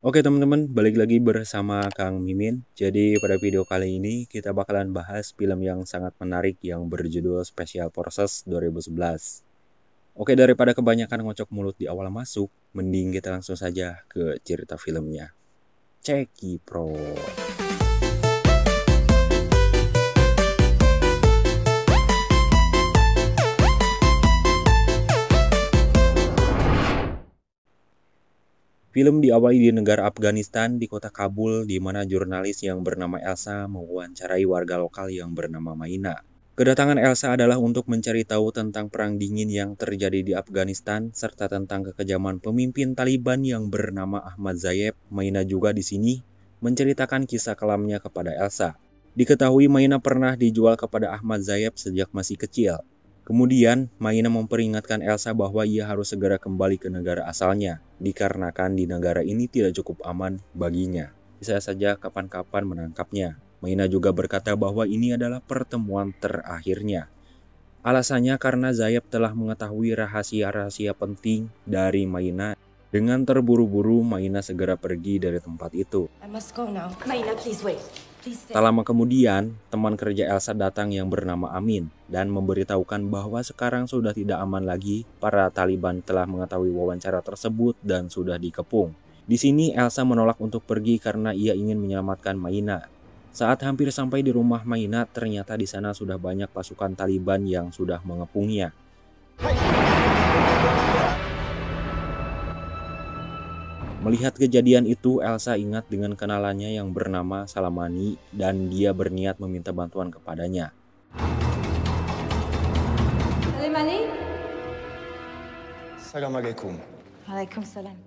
Oke teman-teman, balik lagi bersama Kang Mimin. Jadi pada video kali ini kita bakalan bahas film yang sangat menarik yang berjudul Special Forces 2011. Oke, daripada kebanyakan ngocok mulut di awal masuk, mending kita langsung saja ke cerita filmnya. Cekipro. Film diawali di negara Afghanistan di kota Kabul, di mana jurnalis yang bernama Elsa mewawancarai warga lokal yang bernama Maina. Kedatangan Elsa adalah untuk mencari tahu tentang perang dingin yang terjadi di Afghanistan serta tentang kekejaman pemimpin Taliban yang bernama Ahmad Zayeb. Maina juga di sini menceritakan kisah kelamnya kepada Elsa. Diketahui Maina pernah dijual kepada Ahmad Zayeb sejak masih kecil. Kemudian, Maina memperingatkan Elsa bahwa ia harus segera kembali ke negara asalnya, dikarenakan di negara ini tidak cukup aman baginya. Bisa saja kapan-kapan menangkapnya. Maina juga berkata bahwa ini adalah pertemuan terakhirnya. Alasannya karena Zayeb telah mengetahui rahasia-rahasia penting dari Maina. Dengan terburu-buru, Maina segera pergi dari tempat itu. I must go now. Maina, please wait. Tak lama kemudian, teman kerja Elsa datang yang bernama Amin dan memberitahukan bahwa sekarang sudah tidak aman lagi. Para Taliban telah mengetahui wawancara tersebut dan sudah dikepung. Di sini Elsa menolak untuk pergi karena ia ingin menyelamatkan Maina. Saat hampir sampai di rumah Maina, ternyata di sana sudah banyak pasukan Taliban yang sudah mengepungnya. Melihat kejadian itu, Elsa ingat dengan kenalannya yang bernama Salamani dan dia berniat meminta bantuan kepadanya. Salamani? Assalamualaikum. Waalaikumsalam.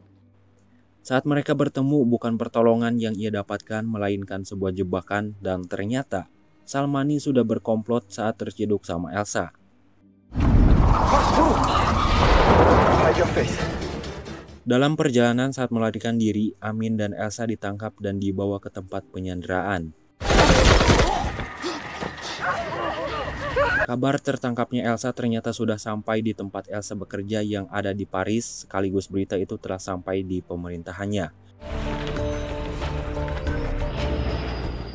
Saat mereka bertemu, bukan pertolongan yang ia dapatkan, melainkan sebuah jebakan, dan ternyata Salmani sudah berkomplot saat terciduk sama Elsa. Hide your face. Dalam perjalanan saat melarikan diri, Amin dan Elsa ditangkap dan dibawa ke tempat penyanderaan. Kabar tertangkapnya Elsa ternyata sudah sampai di tempat Elsa bekerja yang ada di Paris, sekaligus berita itu telah sampai di pemerintahannya.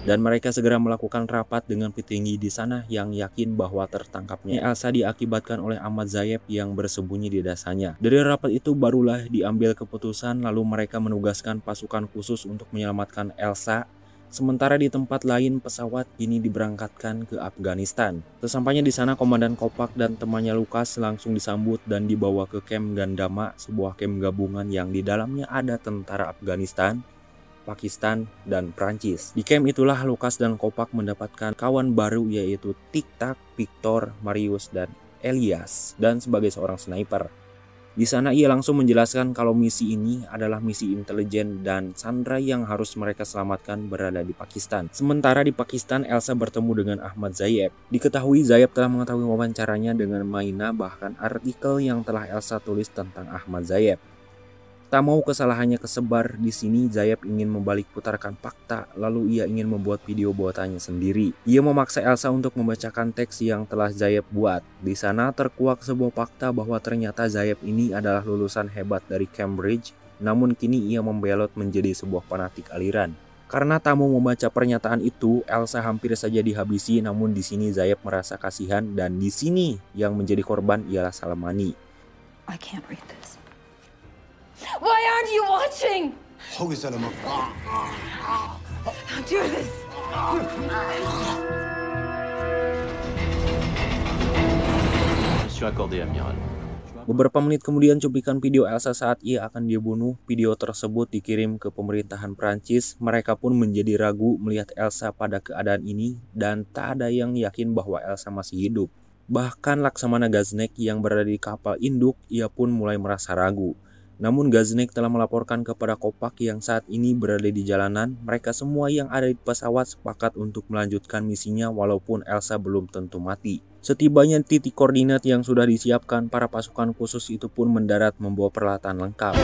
Dan mereka segera melakukan rapat dengan petinggi di sana yang yakin bahwa tertangkapnya Elsa diakibatkan oleh Ahmad Zayeb yang bersembunyi di dasarnya. Dari rapat itu barulah diambil keputusan, lalu mereka menugaskan pasukan khusus untuk menyelamatkan Elsa. Sementara di tempat lain pesawat ini diberangkatkan ke Afghanistan. Sesampainya di sana, Komandan Kopak dan temannya Lukas langsung disambut dan dibawa ke Camp Gandama, sebuah camp gabungan yang di dalamnya ada tentara Afghanistan, Pakistan, dan Prancis. Di camp itulah Lukas dan Kopak mendapatkan kawan baru yaitu Tik-Tak, Victor, Marius, dan Elias, dan sebagai seorang sniper. Di sana ia langsung menjelaskan kalau misi ini adalah misi intelijen dan Sandra yang harus mereka selamatkan berada di Pakistan. Sementara di Pakistan, Elsa bertemu dengan Ahmad Zayeb. Diketahui Zayeb telah mengetahui wawancaranya dengan Maina, bahkan artikel yang telah Elsa tulis tentang Ahmad Zayeb. Tak mau kesalahannya kesebar, di sini Zayeb ingin membalik putarkan fakta, lalu ia ingin membuat video buatannya sendiri. Ia memaksa Elsa untuk membacakan teks yang telah Zayeb buat. Di sana terkuak sebuah fakta bahwa ternyata Zayeb ini adalah lulusan hebat dari Cambridge, namun kini ia membelot menjadi sebuah fanatik aliran. Karena tak mau membaca pernyataan itu, Elsa hampir saja dihabisi, namun di sini Zayeb merasa kasihan dan di sini yang menjadi korban ialah Salamani. I can't read this. Why aren't you watching? حوي زلمة. Don't do this. Mission accordée, amiral. Beberapa menit kemudian cuplikan video Elsa saat ia akan dibunuh. Video tersebut dikirim ke pemerintahan Prancis. Mereka pun menjadi ragu melihat Elsa pada keadaan ini dan tak ada yang yakin bahwa Elsa masih hidup. Bahkan Laksamana Gaznek yang berada di kapal induk, ia pun mulai merasa ragu. Namun Gaznek telah melaporkan kepada Kopak yang saat ini berada di jalanan. Mereka semua yang ada di pesawat sepakat untuk melanjutkan misinya walaupun Elsa belum tentu mati. Setibanya titik koordinat yang sudah disiapkan, para pasukan khusus itu pun mendarat membawa peralatan lengkap.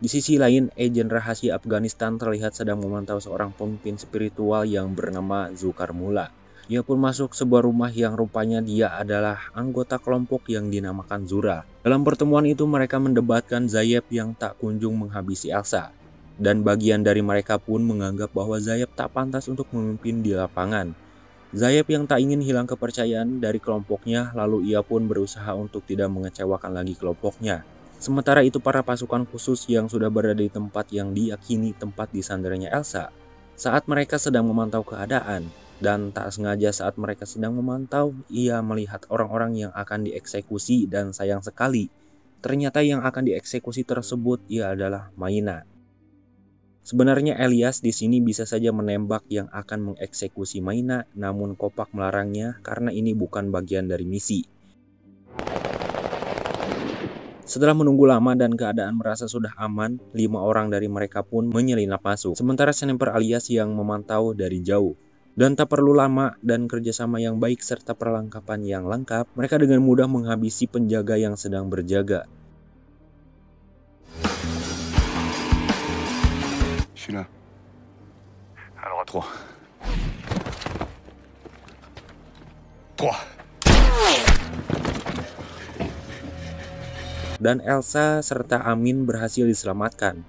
Di sisi lain, agen rahasia Afghanistan terlihat sedang memantau seorang pemimpin spiritual yang bernama Zulkarmula. Ia pun masuk sebuah rumah yang rupanya dia adalah anggota kelompok yang dinamakan Zura. Dalam pertemuan itu mereka mendebatkan Zayeb yang tak kunjung menghabisi Elsa. Dan bagian dari mereka pun menganggap bahwa Zayeb tak pantas untuk memimpin di lapangan. Zayeb yang tak ingin hilang kepercayaan dari kelompoknya, lalu ia pun berusaha untuk tidak mengecewakan lagi kelompoknya. Sementara itu para pasukan khusus yang sudah berada di tempat yang diyakini tempat disandarnya Elsa, saat mereka sedang memantau keadaan, dan tak sengaja saat mereka sedang memantau, ia melihat orang-orang yang akan dieksekusi dan sayang sekali, ternyata yang akan dieksekusi tersebut ia adalah Maina. Sebenarnya Elias di sini bisa saja menembak yang akan mengeksekusi Maina, namun Kopak melarangnya karena ini bukan bagian dari misi. Setelah menunggu lama dan keadaan merasa sudah aman, 5 orang dari mereka pun menyelinap masuk. Sementara sniper alias yang memantau dari jauh. Dan tak perlu lama dan kerjasama yang baik serta perlengkapan yang lengkap, mereka dengan mudah menghabisi penjaga yang sedang berjaga. Je suis là. Alors à 3. 3. Dan Elsa serta Amin berhasil diselamatkan.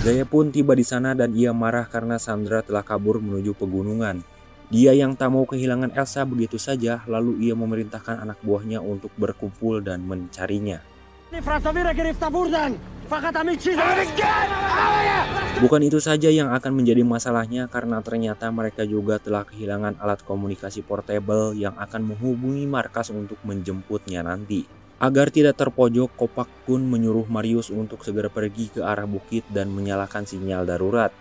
Zayeb pun tiba di sana dan ia marah karena Sandra telah kabur menuju pegunungan. Dia yang tak mau kehilangan Elsa begitu saja, lalu ia memerintahkan anak buahnya untuk berkumpul dan mencarinya. Bukan itu saja yang akan menjadi masalahnya karena ternyata mereka juga telah kehilangan alat komunikasi portable yang akan menghubungi markas untuk menjemputnya nanti. Agar tidak terpojok, Kopak pun menyuruh Marius untuk segera pergi ke arah bukit dan menyalakan sinyal darurat.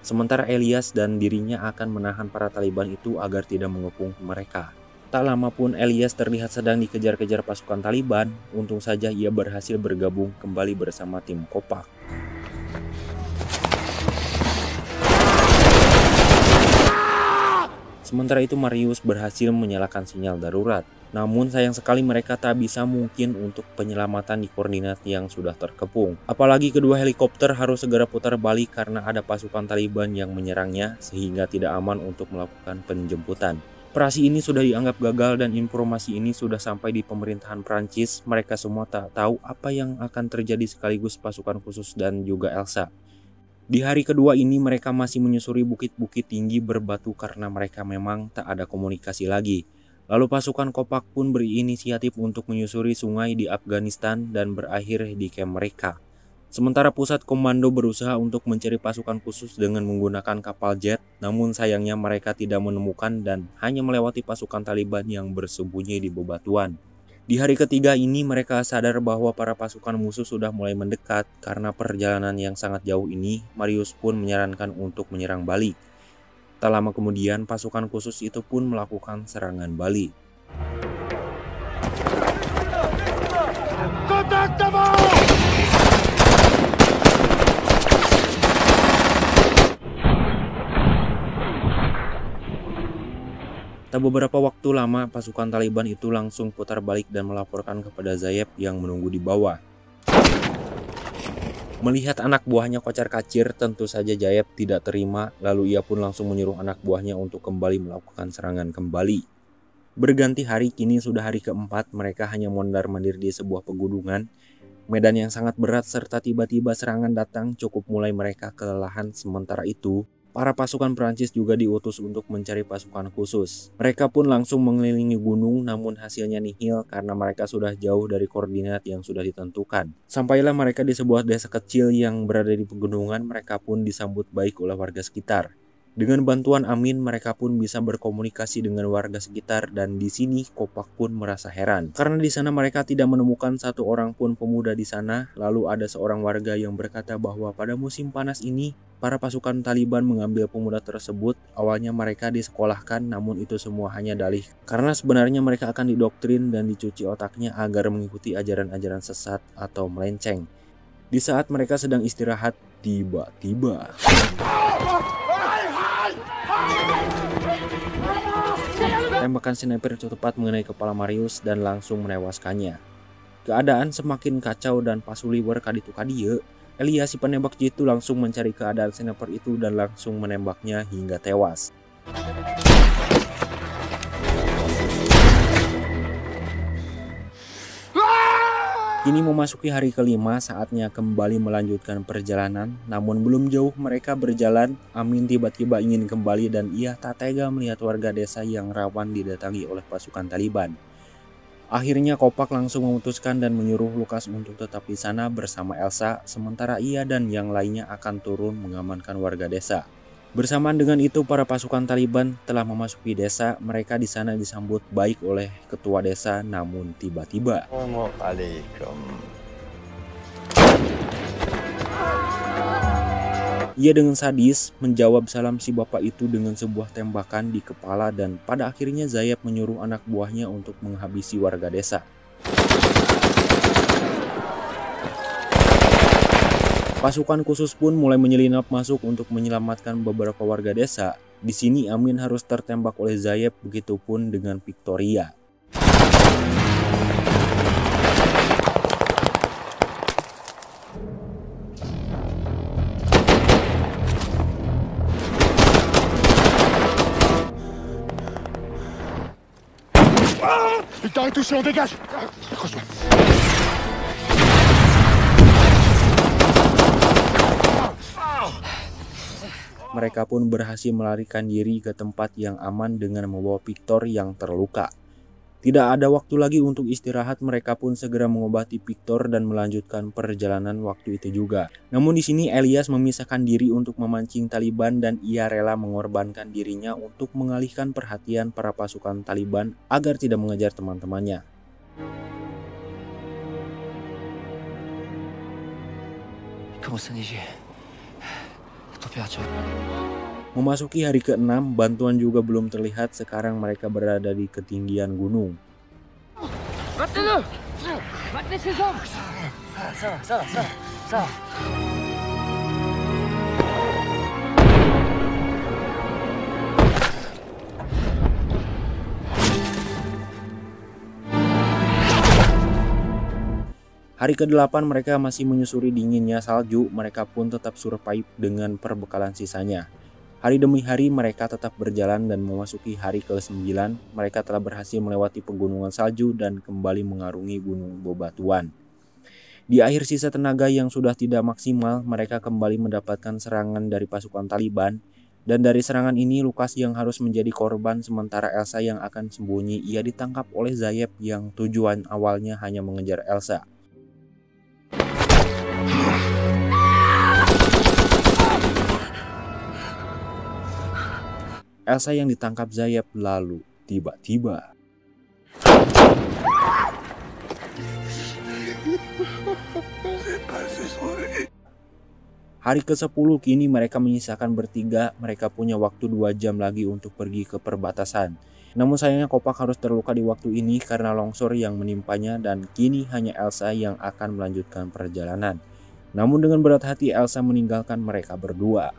Sementara Elias dan dirinya akan menahan para Taliban itu agar tidak mengepung mereka. Tak lama pun Elias terlihat sedang dikejar-kejar pasukan Taliban. Untung saja ia berhasil bergabung kembali bersama tim Kopak. Sementara itu Marius berhasil menyalakan sinyal darurat. Namun sayang sekali mereka tak bisa mungkin untuk penyelamatan di koordinat yang sudah terkepung. Apalagi kedua helikopter harus segera putar balik karena ada pasukan Taliban yang menyerangnya sehingga tidak aman untuk melakukan penjemputan. Operasi ini sudah dianggap gagal dan informasi ini sudah sampai di pemerintahan Prancis. Mereka semua tak tahu apa yang akan terjadi sekaligus pasukan khusus dan juga Elsa. Di hari kedua ini mereka masih menyusuri bukit-bukit tinggi berbatu karena mereka memang tak ada komunikasi lagi. Lalu pasukan Kopak pun berinisiatif untuk menyusuri sungai di Afghanistan dan berakhir di camp mereka. Sementara pusat komando berusaha untuk mencari pasukan khusus dengan menggunakan kapal jet, namun sayangnya mereka tidak menemukan dan hanya melewati pasukan Taliban yang bersembunyi di bebatuan. Di hari ketiga ini mereka sadar bahwa para pasukan musuh sudah mulai mendekat. Karena perjalanan yang sangat jauh ini, Marius pun menyarankan untuk menyerang balik. Tak lama kemudian pasukan khusus itu pun melakukan serangan balik. Tak beberapa waktu lama, pasukan Taliban itu langsung putar balik dan melaporkan kepada Zayeb yang menunggu di bawah. Melihat anak buahnya kocar-kacir, tentu saja Zayeb tidak terima, lalu ia pun langsung menyuruh anak buahnya untuk kembali melakukan serangan kembali. Berganti hari, kini sudah hari keempat, mereka hanya mondar-mandir di sebuah pegunungan. Medan yang sangat berat serta tiba-tiba serangan datang cukup mulai mereka kelelahan. Sementara itu, para pasukan Prancis juga diutus untuk mencari pasukan khusus. Mereka pun langsung mengelilingi gunung namun hasilnya nihil karena mereka sudah jauh dari koordinat yang sudah ditentukan. Sampailah mereka di sebuah desa kecil yang berada di pegunungan, mereka pun disambut baik oleh warga sekitar. Dengan bantuan Amin, mereka pun bisa berkomunikasi dengan warga sekitar dan di sini Kopak pun merasa heran. Karena di sana mereka tidak menemukan satu orang pun pemuda di sana. Lalu ada seorang warga yang berkata bahwa pada musim panas ini, para pasukan Taliban mengambil pemuda tersebut. Awalnya mereka disekolahkan, namun itu semua hanya dalih. Karena sebenarnya mereka akan didoktrin dan dicuci otaknya agar mengikuti ajaran-ajaran sesat atau melenceng. Di saat mereka sedang istirahat, tiba-tiba Tembakan sniper itu tepat mengenai kepala Marius dan langsung menewaskannya. Keadaan semakin kacau dan pas Oliver kaditu kadieu, Elias si penembak jitu langsung mencari keadaan sniper itu dan langsung menembaknya hingga tewas. Kini memasuki hari kelima, saatnya kembali melanjutkan perjalanan. Namun belum jauh mereka berjalan, Amin tiba-tiba ingin kembali dan ia tak tega melihat warga desa yang rawan didatangi oleh pasukan Taliban. Akhirnya Kopak langsung memutuskan dan menyuruh Lukas untuk tetap di sana bersama Elsa, sementara ia dan yang lainnya akan turun mengamankan warga desa. Bersamaan dengan itu, para pasukan Taliban telah memasuki desa. Mereka di sana disambut baik oleh ketua desa, namun tiba-tiba ia dengan sadis menjawab salam si bapak itu dengan sebuah tembakan di kepala dan pada akhirnya Zayep menyuruh anak buahnya untuk menghabisi warga desa. Pasukan khusus pun mulai menyelinap masuk untuk menyelamatkan beberapa warga desa. Di sini Amin harus tertembak oleh Zayep, begitupun dengan Victoria. Victor est touché, on dégage. Mereka pun berhasil melarikan diri ke tempat yang aman dengan membawa Victor yang terluka. Tidak ada waktu lagi untuk istirahat, mereka pun segera mengobati Victor dan melanjutkan perjalanan waktu itu juga. Namun di sini Elias memisahkan diri untuk memancing Taliban dan ia rela mengorbankan dirinya untuk mengalihkan perhatian para pasukan Taliban agar tidak mengejar teman-temannya. Memasuki hari ke-6, bantuan juga belum terlihat. Sekarang mereka berada di ketinggian gunung. Hari ke-8 mereka masih menyusuri dinginnya salju, mereka pun tetap survive dengan perbekalan sisanya. Hari demi hari mereka tetap berjalan dan memasuki hari ke-9, mereka telah berhasil melewati pegunungan salju dan kembali mengarungi gunung bebatuan. Di akhir sisa tenaga yang sudah tidak maksimal, mereka kembali mendapatkan serangan dari pasukan Taliban. Dan dari serangan ini Lukas yang harus menjadi korban, sementara Elsa yang akan sembunyi. Ia ditangkap oleh Zayep yang tujuan awalnya hanya mengejar Elsa. Elsa yang ditangkap Zayep lalu tiba-tiba hari ke-10 kini mereka menyisakan bertiga. Mereka punya waktu 2 jam lagi untuk pergi ke perbatasan. Namun sayangnya Kopak harus terluka di waktu ini karena longsor yang menimpanya dan kini hanya Elsa yang akan melanjutkan perjalanan. Namun dengan berat hati Elsa meninggalkan mereka berdua.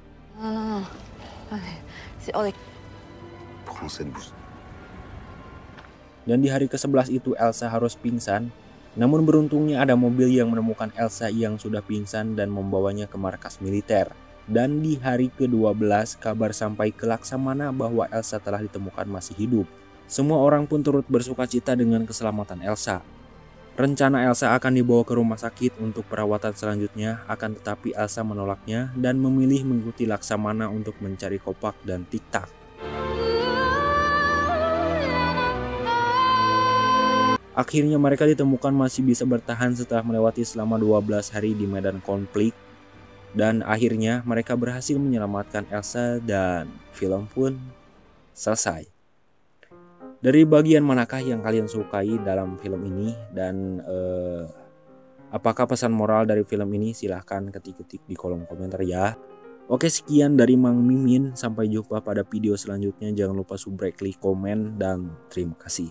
Dan di hari ke-11 itu Elsa harus pingsan. Namun beruntungnya ada mobil yang menemukan Elsa yang sudah pingsan dan membawanya ke markas militer. Dan di hari ke-12 kabar sampai ke Laksamana bahwa Elsa telah ditemukan masih hidup. Semua orang pun turut bersukacita dengan keselamatan Elsa. Rencana Elsa akan dibawa ke rumah sakit untuk perawatan selanjutnya, akan tetapi Elsa menolaknya dan memilih mengikuti Laksamana untuk mencari Kopak dan Tik-Tak. Akhirnya mereka ditemukan masih bisa bertahan setelah melewati selama 12 hari di medan konflik. Dan akhirnya mereka berhasil menyelamatkan Elsa dan film pun selesai. Dari bagian manakah yang kalian sukai dalam film ini? Dan apakah pesan moral dari film ini? Silahkan ketik-ketik di kolom komentar ya. Oke, sekian dari Mang Mimin. Sampai jumpa pada video selanjutnya. Jangan lupa subscribe, klik komen, dan terima kasih.